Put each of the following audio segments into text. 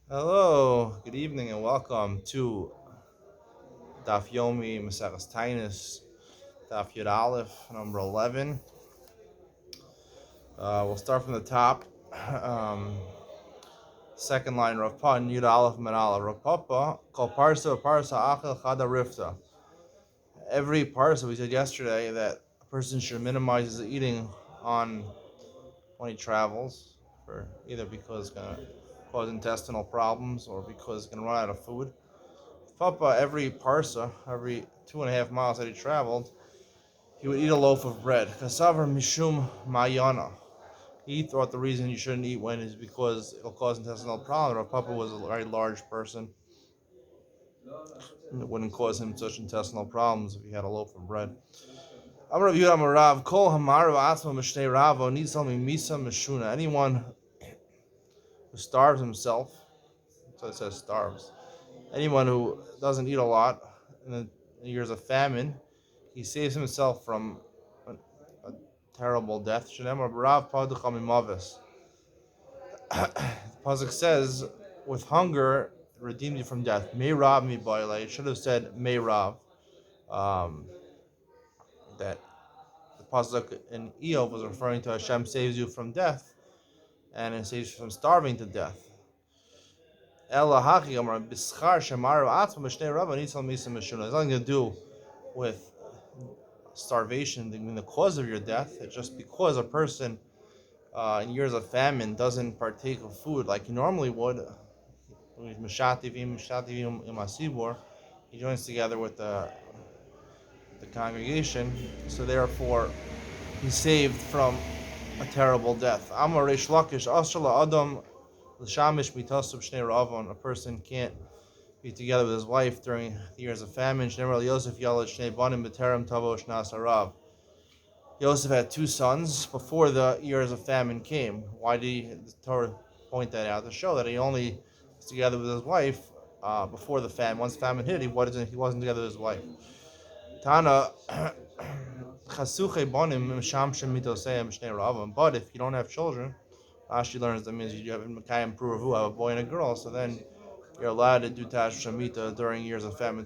Hello, good evening, and welcome to Daf Yomi Maseches Taanit, Daf Yud Aleph, number 11. We'll start from the top. Um, Second line, Rav Pan Yud Aleph Manala. Rav Papa, Kol Parsa Achel Chada Rifta. Every parsa, we said yesterday that a person should minimize his eating on when he travels, for either because it's going to cause intestinal problems or because it's going to run out of food. Papa, every parsa, every 2.5 miles that he traveled, he would eat a loaf of bread. Kasavar mishum mayana. He thought the reason you shouldn't eat when is because it'll cause intestinal problems. Our Papa was a very large person, and it wouldn't cause him such intestinal problems if he had a loaf of bread. Amar Rav Yehuda Rav Kol Hamar Asma Mishnei Ravo needs something Misa Mishuna. Anyone who starves himself, so it says starves. Anyone who doesn't eat a lot in the years of famine, he saves himself from a terrible death. Shenemar Barav Paducham Imavis. The pasuk says, "With hunger, it redeemed you from death." May Rav mi boile. It should have said May Rav. Um, that the pasuk in Eov was referring to Hashem saves you from death, and it saves you from starving to death. Ela Hachi Amar Bischar Shemaru Atzma Mishnei Rav Anisal Misa Mishuna. It's nothing to do with starvation being the cause of your death. It's just because a person in years of famine doesn't partake of food like he normally would. He joins together with the congregation, so therefore he's saved from a terrible death. Amar Reish Lakish Ashala Adam L'Shamish Mitasub Shnei Ravon. A person can't be together with his wife during the years of famine. Shneimar Yosef Yalad Shnei Banim B'Terem Tavo Shnas Harav. Yosef had two sons before the years of famine came. Why did the Torah point that out? To show that he only was together with his wife before the famine. Once famine hit, he wasn't together with his wife. Tana Chasuche Bonim Shamshem Mitoseim Shnei Ravim. But if you don't have children, Rashi learns that means you have a Mekayim Puravu, have a boy and a girl, so then you're allowed to do Tash Shemita during years of famine.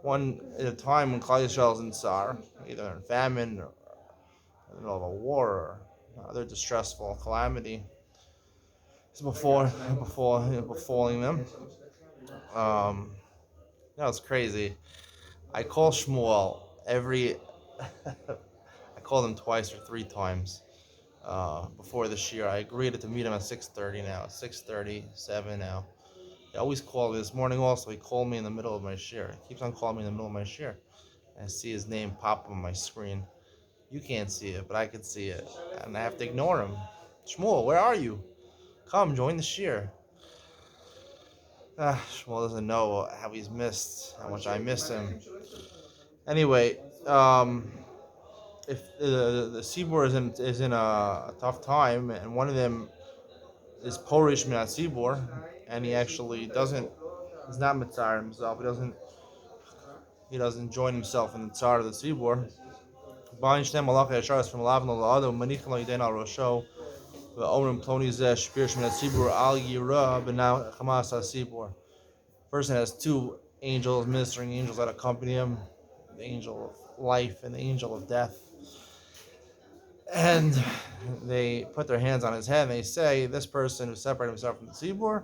One at a time when Klal Yisrael is in Tsar, either in famine or in the middle of a war or other distressful calamity, is befalling them. Um, it's crazy. I call Shmuel every. I called him twice or three times before this year. I agreed to meet him at 6:30 now. It's 6:37 now. He always called me this morning. Also, he called me in the middle of my share. He keeps on calling me in the middle of my share. I see his name pop up on my screen. You can't see it, but I can see it, and I have to ignore him. Shmuel, where are you? Come, join the shir. Shmuel doesn't know how he's missed, how much I miss him. Anyway, if the Sibor is in a tough time, and one of them is Polish Minat Sibor, and he actually doesn't, he's not Mitzar himself. He doesn't join himself in the Tsar of the Sibor. Bain Shnem Malach Yashar is from Lavno La'adam Manichan Lo Yiden Al Rosho. Person has two angels, ministering angels that accompany him, the angel of life and the angel of death. And they put their hands on his head and they say, this person who separated himself from the Tzibur,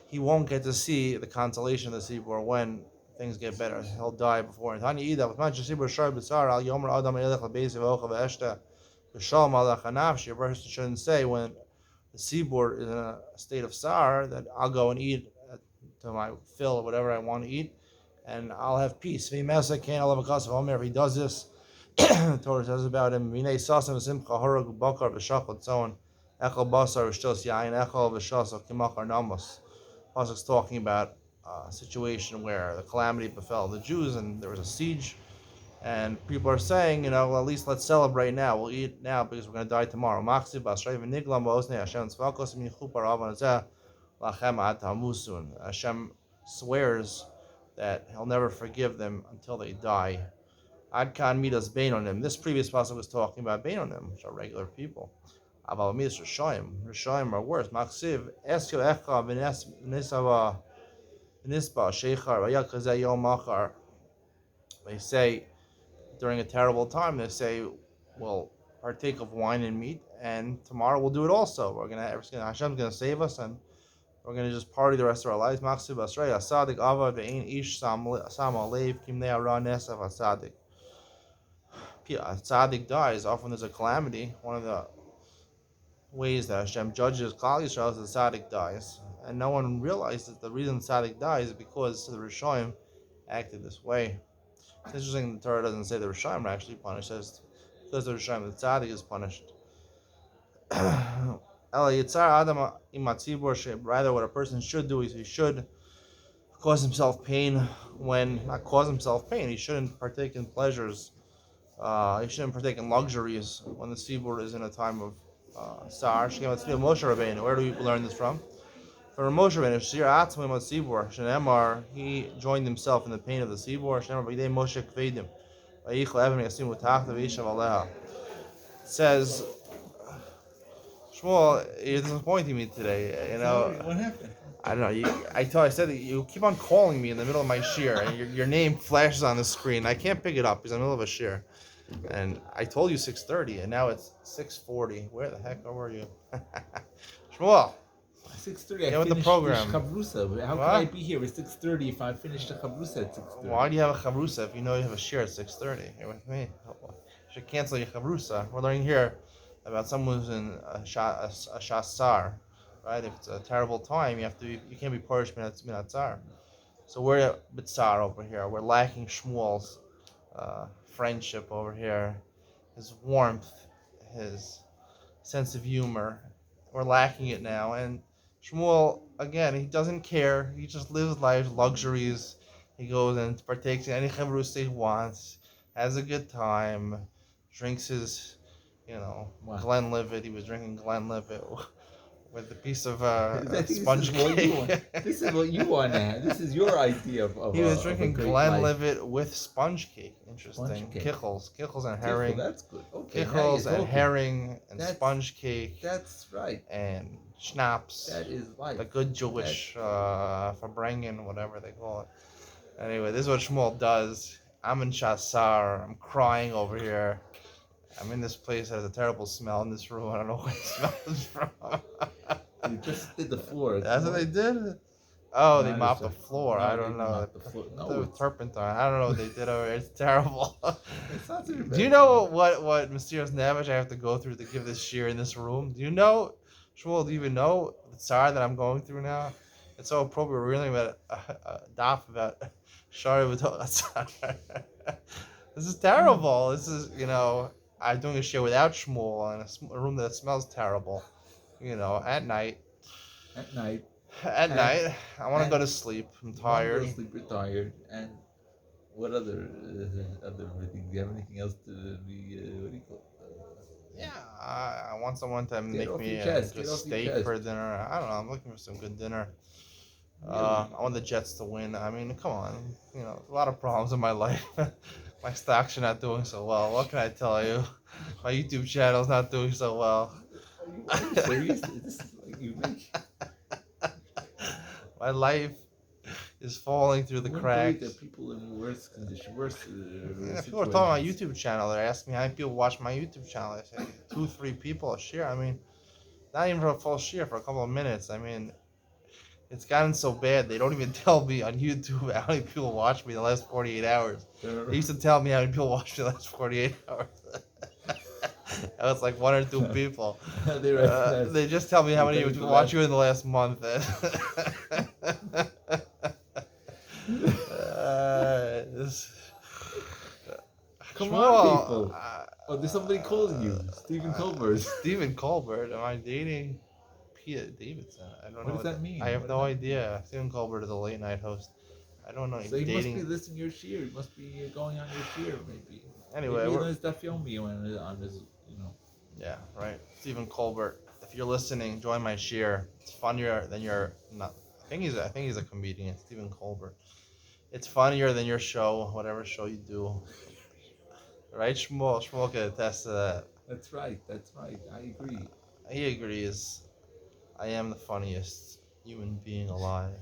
he won't get to see the consolation of the Tzibur when things get better. He'll die before. A person shouldn't say when the seaboard is in a state of sour that I'll go and eat to my fill of whatever I want to eat, and I'll have peace. If he does this, the Torah says about him, Pasuk's talking about a situation where the calamity befell the Jews and there was a siege. And people are saying, well, at least let's celebrate now. We'll eat now because we're going to die tomorrow. Hashem swears that He'll never forgive them until they die. Ad kan midas beinonim. This previous passage was talking about beinonim, which are regular people. Aval mis Rishoyim are worse. Maksiv Esyo Echa V'Nisava V'Nisba Sheichar V'Yakazeh Yom Machar. They say during a terrible time, they say, "Well, partake of wine and meat, and tomorrow we'll do it also. Hashem's gonna save us, and we're gonna just party the rest of our lives." Maksiv Asrei Asadik Ava Ve'Ein Ish Sam Alev Kimnei Ara Nesav Asadik. A tzaddik dies. Often there's a calamity. One of the ways that Hashem judges Klal Yisrael is the tzaddik dies, and no one realizes that the reason tzaddik dies is because the Rishonim acted this way. It's interesting the Torah doesn't say the Rishonim are actually punished. It says because the Rishonim, the tzaddik is punished. Rather, what a person should do is he should cause himself pain not cause himself pain. He shouldn't partake in pleasures. He shouldn't partake in luxuries when the tzibur is in a time of sar. Where do we learn this from? From Moshe Rabbeinu, Shir Atzmim Tzibur, Shenemar, he joined himself in the pain of the tzibur. Shenemar B'idei Moshe Kvedim, Vayichel Evan Yasim Utachta V'Yishav Aleha. It says, Shmuel, you're disappointing me today. You know, sorry, what happened? I don't know. I said that you keep on calling me in the middle of my shir, and your name flashes on the screen. I can't pick it up because I'm in the middle of a shir. And I told you 6:30, and now it's 6:40. Where the heck are you? Shmuel. 6:30. Get with the program. Chavrusa. How can I be here at 6:30 if I finished the chavrusa at 6:30? Why do you have a chavrusa if you know you have a shir at 6:30? You're with me. You should cancel your chavrusa. We're learning here about someone who's in a shasar, right? If it's a terrible time, you can't be purish minatzar. So we're at bitzar over here. We're lacking Shmuel's friendship over here, his warmth, his sense of humor. We're lacking it now. And Shmuel, again, he doesn't care. He just lives life, luxuries. He goes and partakes in any chavrus he wants, has a good time, drinks his, Glenlivet. He was drinking Glenlivet with a piece of sponge cake. This is what you want to have. This is your idea of He was drinking Glenlivet life. with sponge cake. Interesting. Sponge cake. Kichels and herring. That's good. Okay. Kichels and herring and sponge cake. That's right. And schnapps. That is life. The good Jewish Verbrengen, whatever they call it. Anyway, this is what Shmuel does. I'm in Shasar. I'm crying over here. I'm in this place that has a terrible smell in this room. I don't know where the smell is from. You just did the floor. That's what they did? Oh, they mopped the floor. I don't know. No, Turpentine. I don't know what they did over here. It's terrible. It's not too bad. Do you know what mysterious Navish I have to go through to give this shear in this room? Do you know, Shmuel, do you even know the tsar that I'm going through now? It's so appropriate. We're reading about a daf about Shari B'Tochatzar. This is terrible. This is, I'm doing a share without Shmuel in a room that smells terrible. At night. At night. At night. I want to go to sleep. I'm tired. You're tired. And what other thing? Do you have anything else to be? What do you call it? Yeah, I want someone to make me a good steak for dinner. I don't know. I'm looking for some good dinner. I want the Jets to win. I mean, come on. A lot of problems in my life. My stocks are not doing so well. What can I tell you? My YouTube channel's not doing so well. Are you serious? This is like unique. My life is falling through the cracks. There are people in worse condition, people are talking about my YouTube channel. They're asking me how many people watch my YouTube channel. I say 2-3 people a share. I mean, not even for a full share, for a couple of minutes. I mean, it's gotten so bad they don't even tell me on YouTube how many people watch me in the last 48 hours. They used to tell me how many people watched me in the last 48 hours. Now it's like 1 or 2 people. They just tell me how many people watch you in the last month. Come on, people. There's somebody calling you. Stephen Colbert. Stephen Colbert? Am I dating Peter Davidson? I don't know. What does that mean? I have no idea. Stephen Colbert is a late night host. I don't know. So he must be listening to your shir. He must be going on your shir, maybe. Anyway, maybe there's Daf Yomi on his, Yeah, right. Stephen Colbert. If you're listening, join my shir. It's funnier than your not. I think he's a comedian. Stephen Colbert. It's funnier than your show, whatever show you do. Right, Shmuel? Shmuel can attest to that. That's right. I agree. he agrees. I am the funniest human being alive.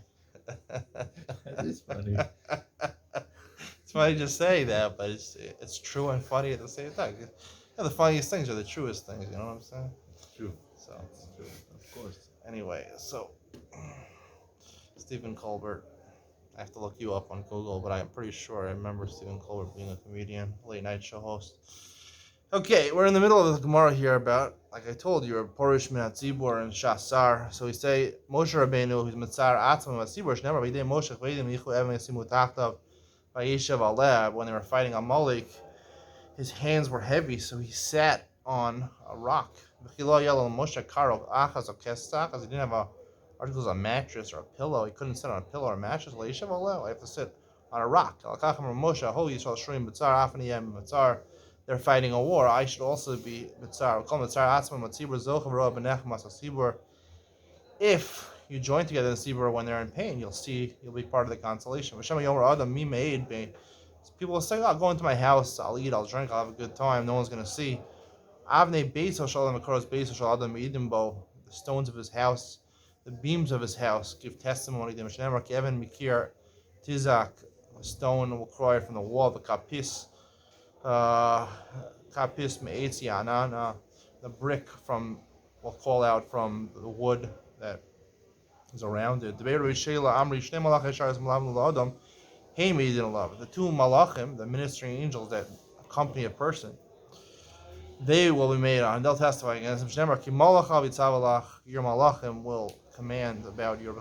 That is funny. It's funny to say that, but it's true and funny at the same time. Yeah, the funniest things are the truest things. You know what I'm saying? It's true. So It's true. Of course. anyway, so Stephen Colbert. I have to look you up on Google, but I'm pretty sure I remember Stephen Colbert being a comedian, late night show host. Okay, we're in the middle of the Gemara here about, like I told you, Porish Minat Zibor and Shasar. So we say Moshe Rabbeinu, who's Mitzar Atzma Zibor, Shnever V'idei Moshe Chveidim Yichu Even Yasimu Tachtav Vayishav Aleh. When they were fighting Amalek, his hands were heavy, so he sat on a rock. V'chilo Yelel Moshe Karov Achaz or Kestach, as he didn't have a mattress or a pillow. He couldn't sit on a pillow or a mattress. Vayishav Aleh. I have to sit on a rock. Al-Kacham Moshe, Holy Yisrael Shrim Mitzar Afani Yem Mitzar. They're fighting a war. I should also be mitzar. If you join together in Sibur when they're in pain, you'll be part of the consolation. People will say, "Oh, I'll go into my house, I'll eat, I'll drink, I'll have a good time. No one's going to see." The stones of his house, the beams of his house give testimony. Tizak, a stone will cry from the wall. The kapis. Kapis me'etziana, the brick will call out from the wood that is around it. The two malachim, the ministering angels that accompany a person, they will be made on. They'll testify against him. Your malachim will command about your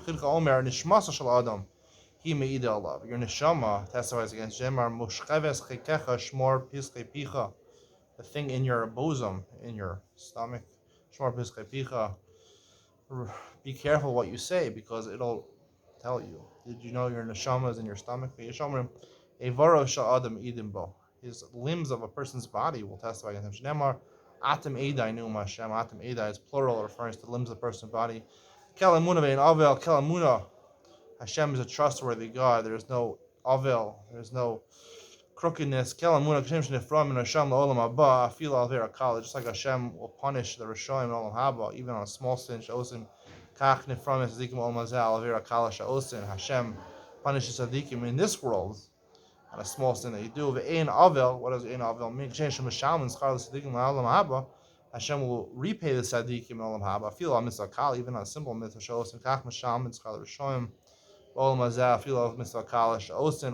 he me'ida alav. Your neshama testifies against Jemar mushcheves chekecha shmor piskei picha. The thing in your bosom, in your stomach, shmor piskei picha. Be careful what you say because it'll tell you. Did you know your neshama is in your stomach? Evaro sha'adam idimbo. His limbs of a person's body will testify against him. Shnemar atem edai nu Hashem. Atem edai is plural, referring to the limbs of the person's body. Kelamuna ve'in avel kelamuna. Hashem is a trustworthy God. There's no avel. There's no crookedness. Just like Hashem will punish the Rishonim in Olam Haba, even on a small sin. Hashem punishes Tzadikim in this world on a small sin that you do. What does Ein Avel mean? Hashem will repay the Tzadikim in Olam Haba. Even on a simple mitzvah.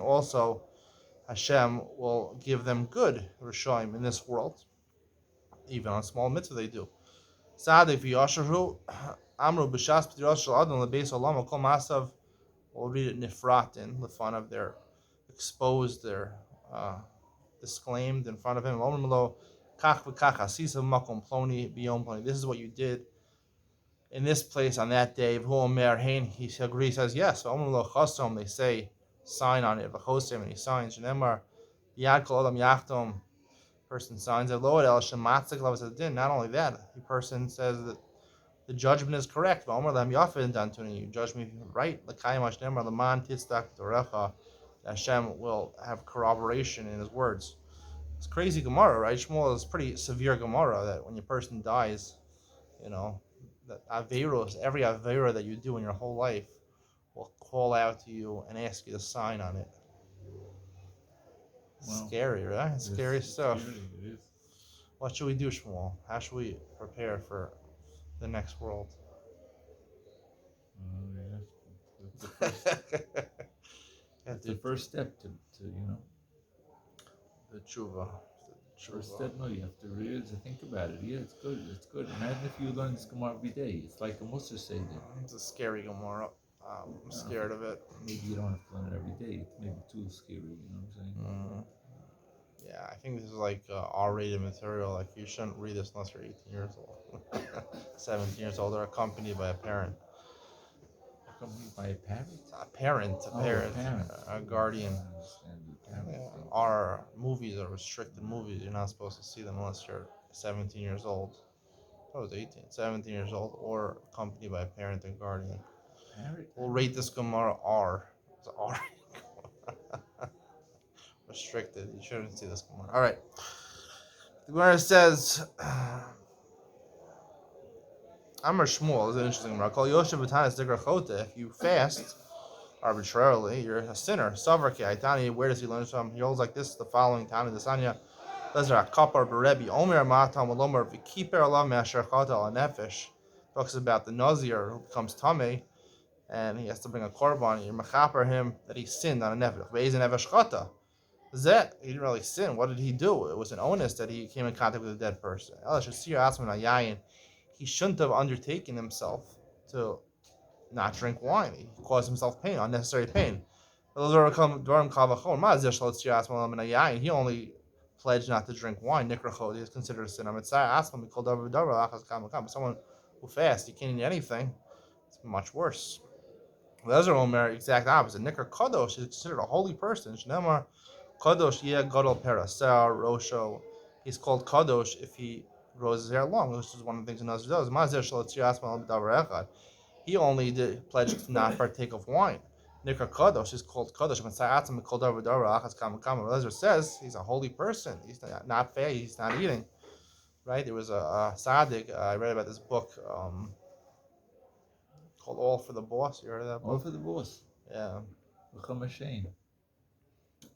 Also, Hashem will give them good Rishonim in this world, even on a small mitzvah they do. Amru b'shas p'tiras shel adam lebeis olam kol masav. We'll read it nifratin, the fun of their exposed, their disclaimed in front of him. This is what you did in this place on that day. He agrees, says yes. They say, sign on it. And he signs. Person signs it. Not only that, the person says that the judgment is correct. You judge me right. Hashem will have corroboration in his words. It's crazy Gemara, right? Shmuel is pretty severe Gemara that when your person dies, that Averos, every Avera that you do in your whole life will call out to you and ask you to sign on it. Wow. Scary, right? It's scary stuff. It is. What should we do, Shmuel? How should we prepare for the next world? That's the first step to the tshuva. First step, no, you have to really think about it. Yeah, it's good. Imagine if you learn this Gemara every day. It's like a Musar Seder. It's a scary Gemara. I'm scared of it. Maybe you don't have to learn it every day. It's maybe too scary, you know what I'm saying? Yeah, I think this is like R-rated material. Like, you shouldn't read this unless you're 18 years old. 17 years old, or accompanied by a parent. Accompanied by a parent? A parent. A guardian. Our movies are restricted movies. You're not supposed to see them unless you're 17 years old. I was 18. 17 years old, or accompanied by a parent and guardian. We'll rate this Gemara R. It's R. Restricted. You shouldn't see this Gemara. All right. The Gemara says, Amar Shmuel is an interesting one. Call Yosef B'Tanis Digra Chota. If you fast arbitrarily, you're a sinner. Savarki Aitani, where does he learn from? He holds like this: the following Tani Desanya. Lezer Akapar Berebi Omer Matam Alomer V'Kiper Allah Me'Asher Chota Al Nefesh. Talks about the Nazir who becomes Tameh and he has to bring a korban. You mechaper him that he sinned on a nefesh. Ve'ez nefesh chata. Zet, he didn't really sin. What did he do? It was an onus that he came in contact with a dead person. He shouldn't have undertaken himself to not drink wine. He caused himself pain, unnecessary pain. He only pledged not to drink wine. Nikrachot is considered a sin. Someone who fasts, he can't eat anything. It's much worse. Lezer Omer, exact opposite. Nikar Kadosh is considered a holy person. Shnemar Kadosh Yeh Gadol Perasar Rosho. He's called Kadosh if he grows his hair long, which is one of the things he does. Mazer Shalotzir Asmal Davar Echad. He only pledged to not partake of wine. Nikar Kadosh is called Kadosh. Lezer says he's a holy person. He's not fair. He's not eating. Right? There was a tzaddik. I read about this book called All for the Boss. You heard of that book? All for the boss. Yeah.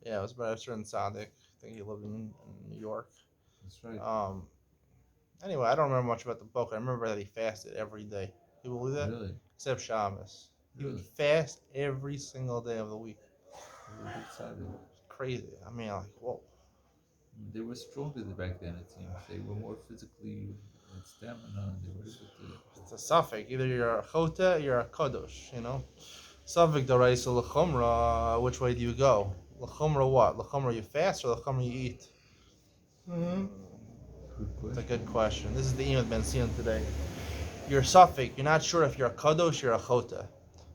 Yeah, it was about a certain tzaddik. I think he lived in New York. That's right. Anyway, I don't remember much about the book. I remember that he fasted every day. You believe that? Really? Except Shabbos. He Really? would fast every single day of the week. Excited. Crazy. I mean, like, whoa. They were stronger back then, it seems. They were more physically with stamina, and they were able to. It's a suffix. Either you're a chota, you're a kadosh, you know? Suffix d'oraisa l'chumra, which way do you go? L'chumra what? L'chumra you fast or l'chumra you eat? It's a good question. This is the Iyad Ben Sion today. You're suffix. You're not sure if you're a kadosh or a chota.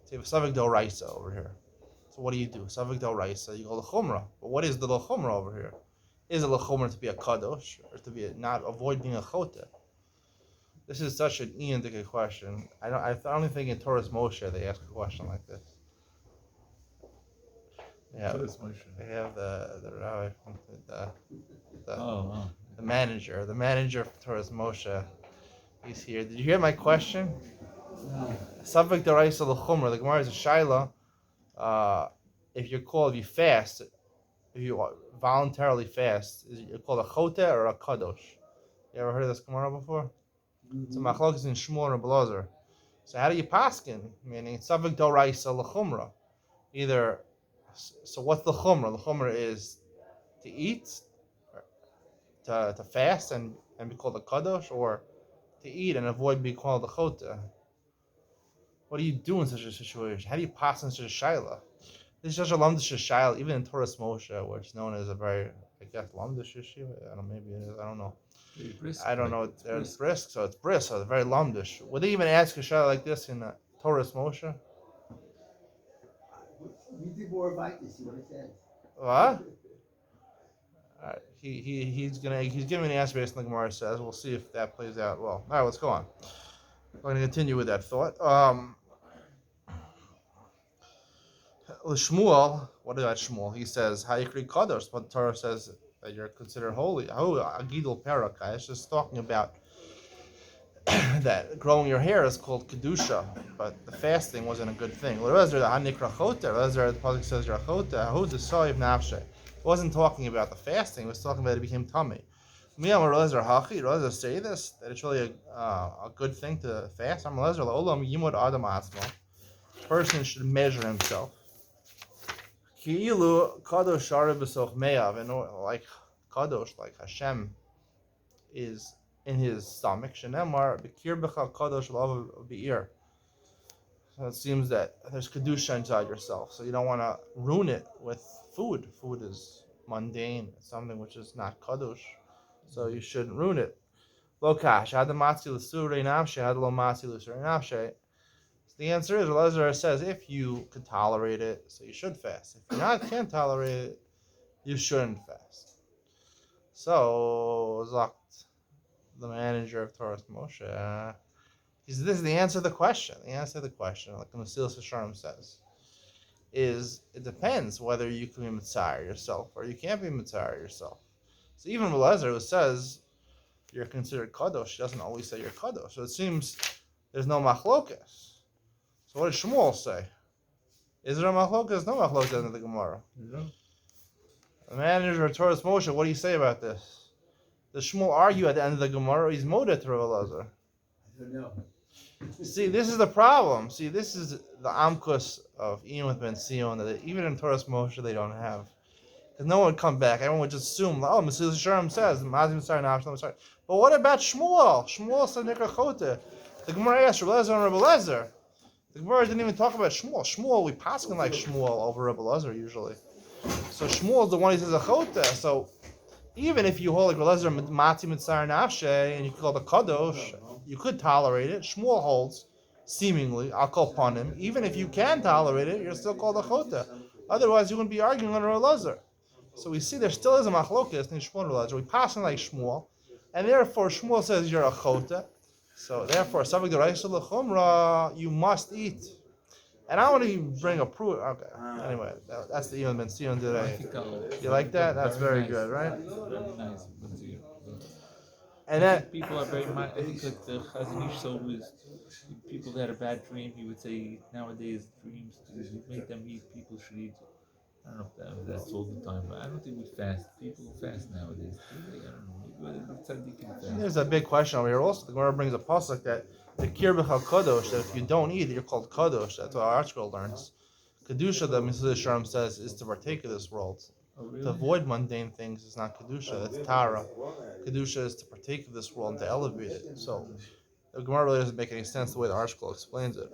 So you have a suffix d'oraisa over here. So what do you do? Suffix d'oraisa. You go l'chumra. But what is the l'chumra over here? Is it l'chumra to be a kadosh or to be avoid being a chota? This is such an Iyad question. I don't think in Torah's Moshe they ask a question like this. Yeah, they have the rabbi, the manager of Torah's Moshe. He's here. Did you hear my question? Suffix d'oraisa l'chumra. The Gemara is a shaila. If you fast, if you voluntarily fast, is it called a chota or a kadosh? You ever heard of this Gemara before? It's a machlokas in Shmuel and Blazer. So how do you paskin? Meaning suffix d'oraisa l'chumra. Either. So what's the chumra? The chumra is to eat, to fast and be called a kadosh, or to eat and avoid being called a chota. What do you do in such a situation? How do you pass in such a shaila? This is such a lamdish shaila, even in Torah's Moshe, which is known as a very, I guess, lamdish yeshiva. I don't know, maybe it is. I don't know. I don't know. It's brisk, so it's brisk. So it's very lamdish. Would they even ask a shaila like this in Torah's Moshe? Read the more about this, see what it says. What? He's giving the answer based on the Gemara says. We'll see if that plays out well. All right, let's go on. We're going to continue with that thought. Shmuel, what about Shmuel? He says, "Hayikri kadosh." But the Torah says that you're considered holy. Agidul perakai. It's just talking about that growing your hair is called kedusha, but the fasting wasn't a good thing. The pasuk says it wasn't talking about the fasting; it was talking about it became tummy. Raza say this that it's really a good thing to fast. Person should measure himself. And like kadosh, like Hashem is in his stomach. Shenemar b'kir b'cha kadosh l'ov b'ir. So it seems that there's kedusha inside yourself, so you don't want to ruin it with food. Food is mundane; it's something which is not kadosh, so you shouldn't ruin it. Lo kash adamatzi l'surei nafshe adlo matzi l'surei nafshe. The answer is, Elazar says, if you can tolerate it, so you should fast. If you can't tolerate it, you shouldn't fast. So, Zakt, the manager of Torah's Moshe, this is the answer to the question. The answer to the question, like the Mesilas Yesharim says, is it depends whether you can be Mitzayir yourself or you can't be Mitzayir yourself. So even Elazar, who says you're considered Kadosh, doesn't always say you're Kadosh. So it seems there's no machlokas. So what does Shmuel say? Is there a machlokas? There's no machlokas in the Gemara. The manager of Torah's Moshe, what do you say about this? Does Shmuel argue at the end of the Gemara, or he's moda to Rav Elazar? I don't know. See, this is the problem. See, this is the amkus of Ian with Ben Sion, that even in Torah's Moshe they don't have. Because no one would come back. Everyone would just assume, oh, Mesilas Yesharim says, Mazim Sar Nafsham Sar. But what about Shmuel? Shmuel said Nikra Chote. The Gemara asked Rav Elazar and Rav Elazar. The Gemara didn't even talk about Shmuel. Shmuel, we paskin like Shmuel over Rav Elazar usually. So Shmuel is the one who says a Chote. So even if you hold like Rav Elazar Mati Mitzar Nafshe and you call the Kadosh, you could tolerate it. Shmuel holds, seemingly, I'll call upon him. Even if you can tolerate it, you're still called a Chote. Otherwise, you wouldn't be arguing on Rav Elazar. So we see there still is a machlokas in Shmuel and Rav Elazar. We pass on like Shmuel, and therefore Shmuel says you're a chota. So therefore, Savik the Raisa L'Chumra, you must eat. And I want to bring a proof. Okay. Anyway, that's the Ian Ben Sion today. You like that? That's very good, right? Very nice. And then People are very much. I think like the Chazon Ish so was people that had a bad dream. He would say nowadays dreams to make them eat. People should eat. I don't know if that's all the time, but I don't think we fast. People fast nowadays. I don't know. Maybe can fast. there's a big question over here also. The Gemara brings a pasuk that the kirbech kadosh, that if you don't eat, you're called kadosh. That's what our article learns. Kedusha, the Mesilas Yesharim says, is to partake of this world. Oh, really? To avoid mundane things is not kedusha. That's tara. Kedusha is to partake of this world and to elevate it. So the Gemara really doesn't make any sense the way the article explains it.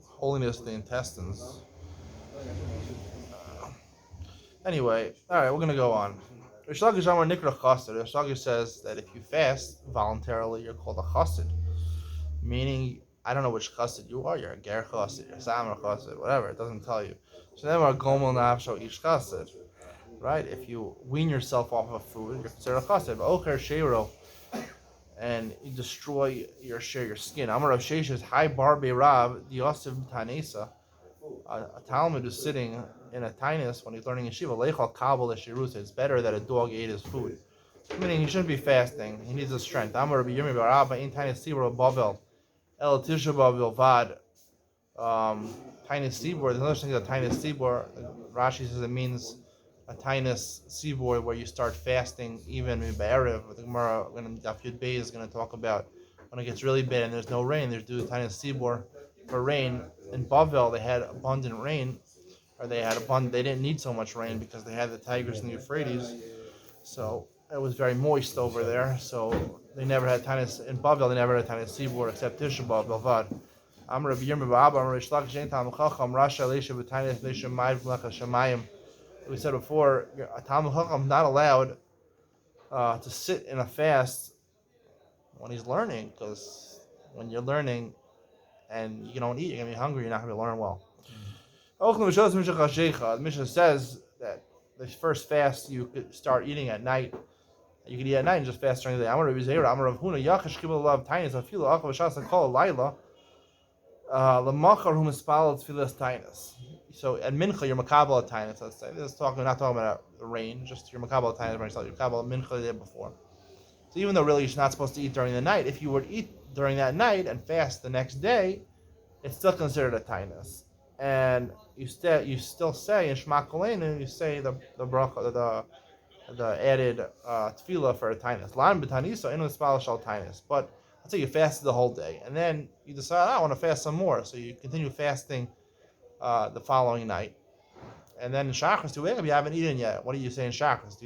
Holiness of the intestines. Anyway, all right, we're gonna go on. Rish Lakish Amar Nikra Chassid. Rish Lakish says that if you fast voluntarily, you're called a chassid, meaning I don't know which chassid you are. You're a ger chassid, you're a samer chassid, whatever. It doesn't tell you. So then we're gomel nafsho ish chassid, right? If you wean yourself off of food, you're considered a chassid. But ocher sheiro, and you destroy your skin. Amar Rav Sheshes, Hi Bar Beirav, Yosef Tanesa. A Talmud is sitting in a tainus when he's learning yeshiva. Leichal kabel shirus. It's better that a dog ate his food. Meaning he shouldn't be fasting. He needs the strength. Amar Rabbi Yirmi Bar Abba in tainus sibur bavel el tisha bavel vad. Tainus sibur. There's another thing that tainus sibur. Rashi says it means a tainus sibur where you start fasting even in Be'erev. The Gemara when Daf Yud Bey is going to talk about when it gets really bad and there's no rain. There's do the tainus sibur for rain. In Bavel, they had abundant rain, or they didn't need so much rain because they had the Tigris and the Euphrates, so it was very moist over there. So they never had tainus in Bavel. They never had tainus sibur except Tisha B'av Belvad. Amar Rabbi Yirmi Ba'Abba Amar Rish Lakish Ein Talmid Chacham Rasha Leisha B'Tainus Leisha Ma'id V'Lecha Shemayim. We said before, a Talmid Chacham not allowed to sit in a fast when he's learning, because when you're learning and you don't eat, you're going to be hungry, you're not going to learn well. The Mishnah says that the first fast you could start eating at night. You could eat at night and just fast during the day. Amar Rabbi Zeira, Amar Rav Huna, Yachash Kibbutz Lav Tainus, Afilu Akav Shas Kol Laila, Lamachar Hu Mispal Tfilas Tainus. So at Mincha, you're Makabal at Tainus, let's say. We're not talking about the rain, just your Makabal at Tainus, you're Makabal at Mincha the day before. So even though really you're not supposed to eat during the night, if you were to eat during that night and fast the next day, it's still considered a tainus. And you still say in Shema Kolenu, you say the bracha, the added tefillah for a tainus. Lan b'tanisa inu spal shal tainus. But let's say you fasted the whole day, and then you decide, I want to fast some more, so you continue fasting the following night. And then in Shachris, you wake up, you haven't eaten yet. What do you say in Shachris? Do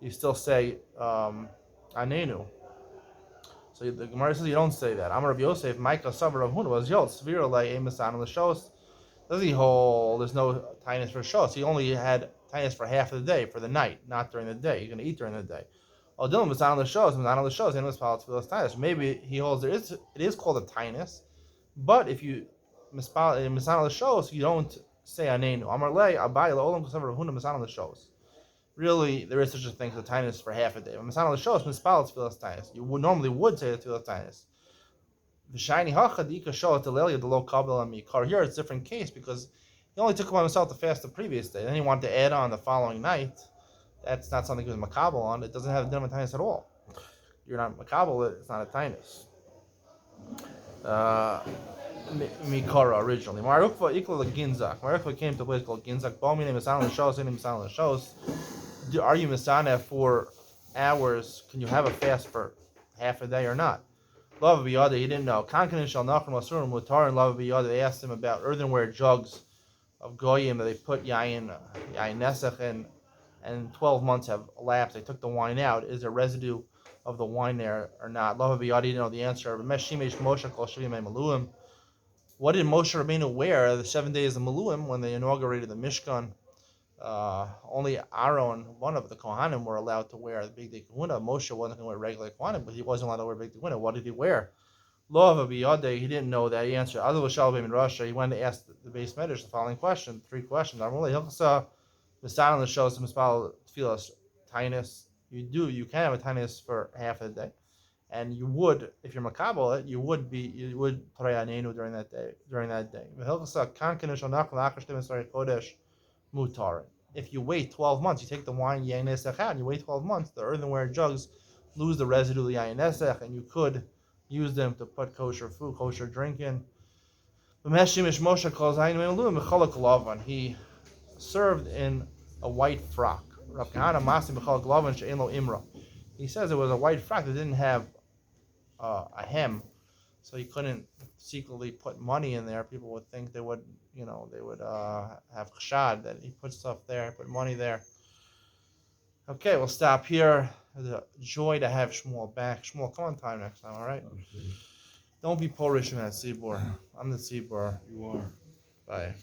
you still say anenu? So the Gemara says you don't say that. Amar Rav Yosef, Micah Savar Rav Huna was Yod Svira Lei Emisan L'Shos. Does he hold? There's no tainus for shos. He only had tainus for half of the day, for the night, not during the day. You're going to eat during the day. Oh, Dylan Misan L'Shos, Misan L'Shos, and Mispal Tfilas Tainus. Maybe he holds it is called a tainus, but if you Misan L'Shos, you don't say anenu. Amar Lei Abai L'Olam Savar Rav Huna Misan L'Shos. Really, there is such a thing as a tainus for half a day. Misan L'Shos, Mispal Tfilas Tainus. You normally would say the Tfilas Tainus. V'shayni hachadika shot telelia the low kabel and mikar. Here it's a different case because he only took upon himself to fast the previous day. Then he wanted to add on the following night. That's not something he was makabel on. It doesn't have a din of tainus at all. you're not makabel, it's not a tainus. Mikara originally. Marukva equal to Ginzak. Marukva came to a place called Ginzak. Bomi name Masan Shos, name Masan Shos. Are you Masana for hours? Can you have a fast for half a day or not? Love Biyada, he didn't know. Kankan Shal Nachum Masurim Mutar and Love Biyada, they asked him about earthenware jugs of Goyim that they put Yain Nesach in, and 12 months have elapsed. They took the wine out. Is there residue of the wine there or not? Love Biyada, he didn't know the answer. Meshimesh Moshe Kol Shivim Maluim. What did Moshe Rabbeinu wear the 7 days of Maluim when they inaugurated the Mishkan? Only Aaron, one of the Kohanim, were allowed to wear the big kahuna. Moshe wasn't going to wear regular Kohanim, but he wasn't allowed to wear big kahuna. What did he wear? Lo of Abiyadeh, he didn't know that. He answered. Other Shalbim in Russia, he went to ask the base medrash the following question, 3 questions. You can have a tinus for half a day. And you would, if you're makabel, you would pray anenu during that day. If you wait 12 months, you take the wine yain nesach out, and you wait 12 months, the earthenware jugs lose the residue of the yain nesach, and you could use them to put kosher food, kosher drink in. He served in a white frock. He says it was a white frock that didn't have a hem, so he couldn't secretly put money in there. People would think they would have chshad that he put stuff there, put money there. Okay, we'll stop here. It's a joy to have Shmuel back. Shmuel, come on time next time, all right? Okay. Don't be Polish in that Tzibor. I'm the Tzibor. You are. Bye.